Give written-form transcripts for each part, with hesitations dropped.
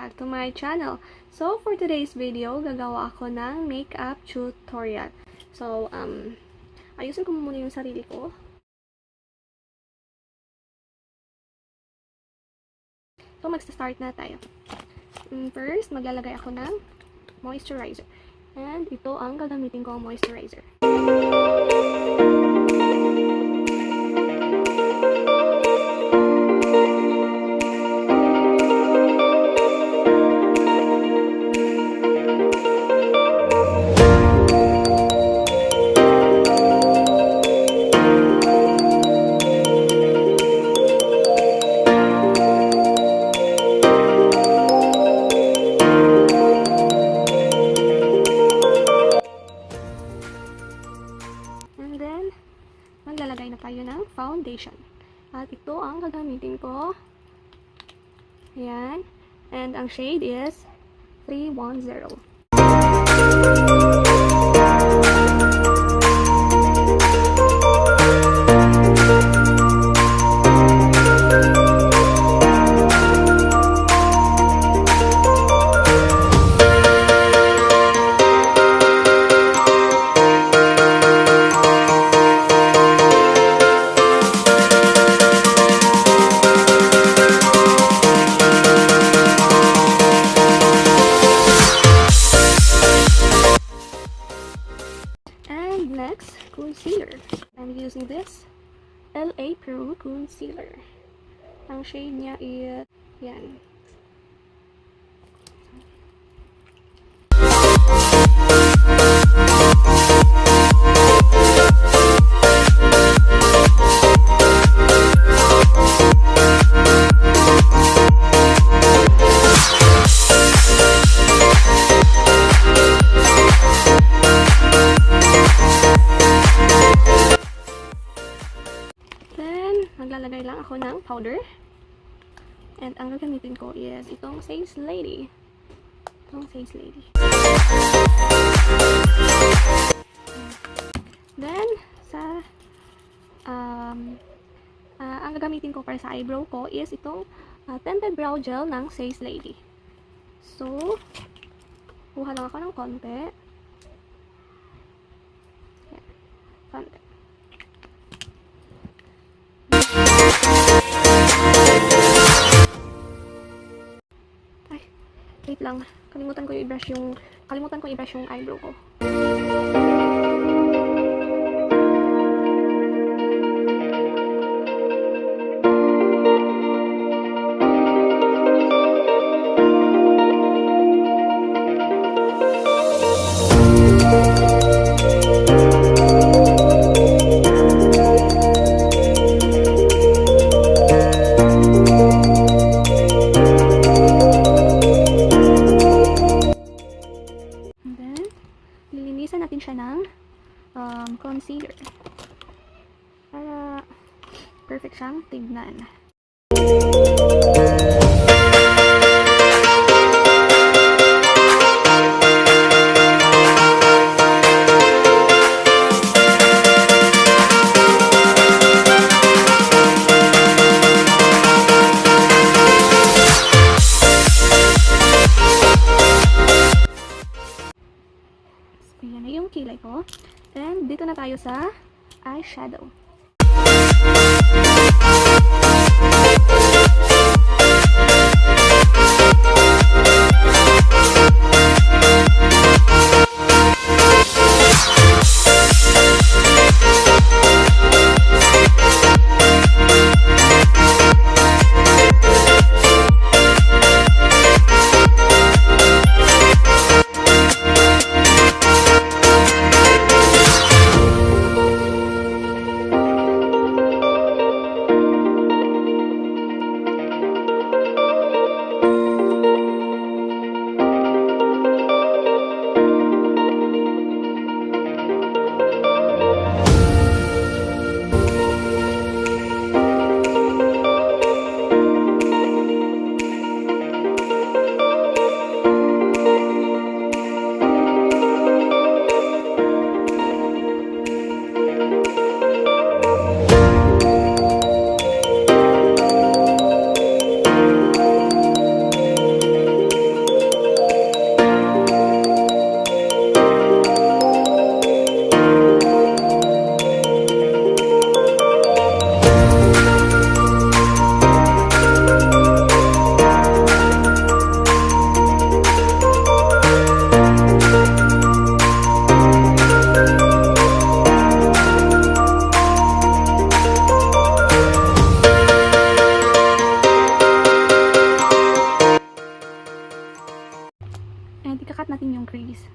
back to my channel. So, for today's video, gagawa ako ng makeup tutorial. So, ayusin ko muna yung sarili ko. So, mag-start na tayo. First, maglalagay ako ng moisturizer. And ito ang gagamitin ko ang moisturizer. Maglalagay na tayo ng foundation. At ito ang gagamitin ko. Ayan. And ang shade is 310. Next, concealer. I'm using this ECRU concealer. Ang shade niya is yan. Maglalagay lang ako ng powder. And ang gagamitin ko is itong SACELADY. Then, ang gagamitin ko para sa eyebrow ko is itong tinted brow gel ng SACELADY. So, kuha lang ako ng konti. Yan. Konti. Wait lang, kalimutan ko i-brush yung eyebrow ko. Lilinisan natin siya ng concealer para perfect siyang tignan. Ayan na yung kilay ko. And dito na tayo sa eyeshadow. And ikakat natin yung crease.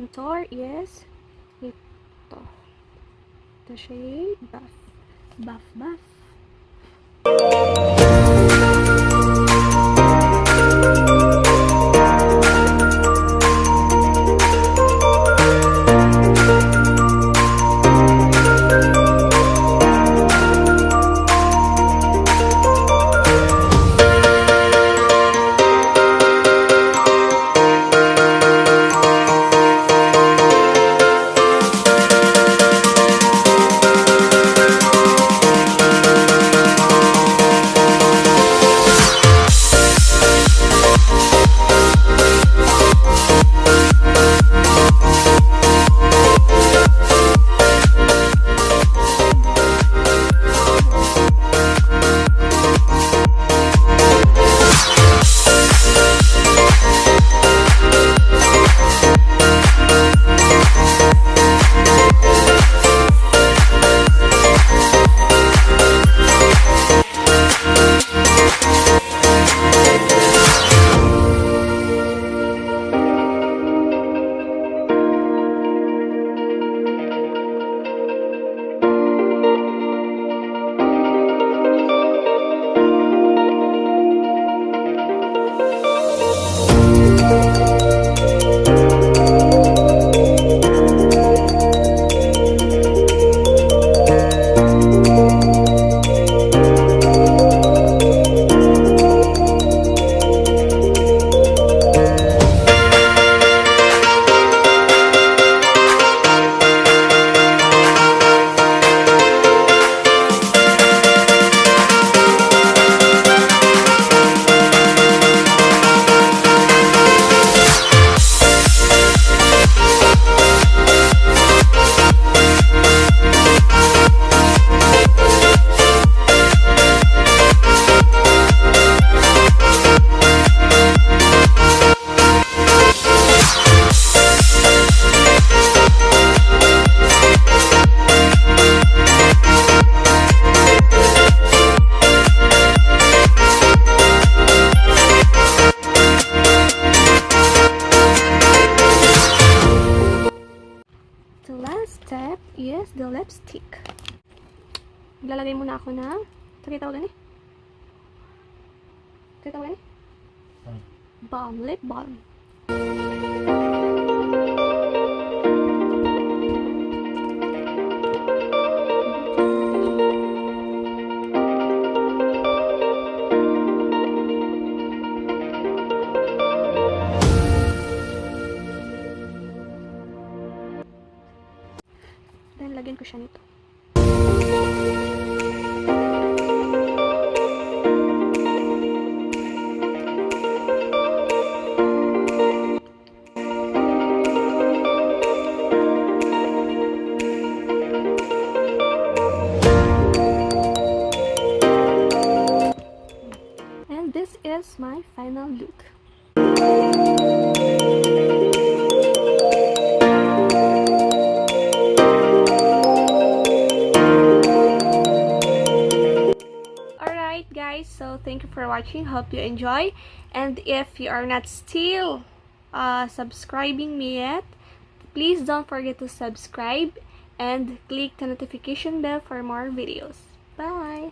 contour is ito. The shade Buff. Buff, Buff. The last step is the lipstick. Maglalagay muna ako ng tawag ni? Balm, lip balm. Then, lagyan ko siya nito. And this is my final look. Guys, so thank you for watching. Hope you enjoy, and if you are not still subscribing me yet, please don't forget to subscribe and click the notification bell for more videos. Bye.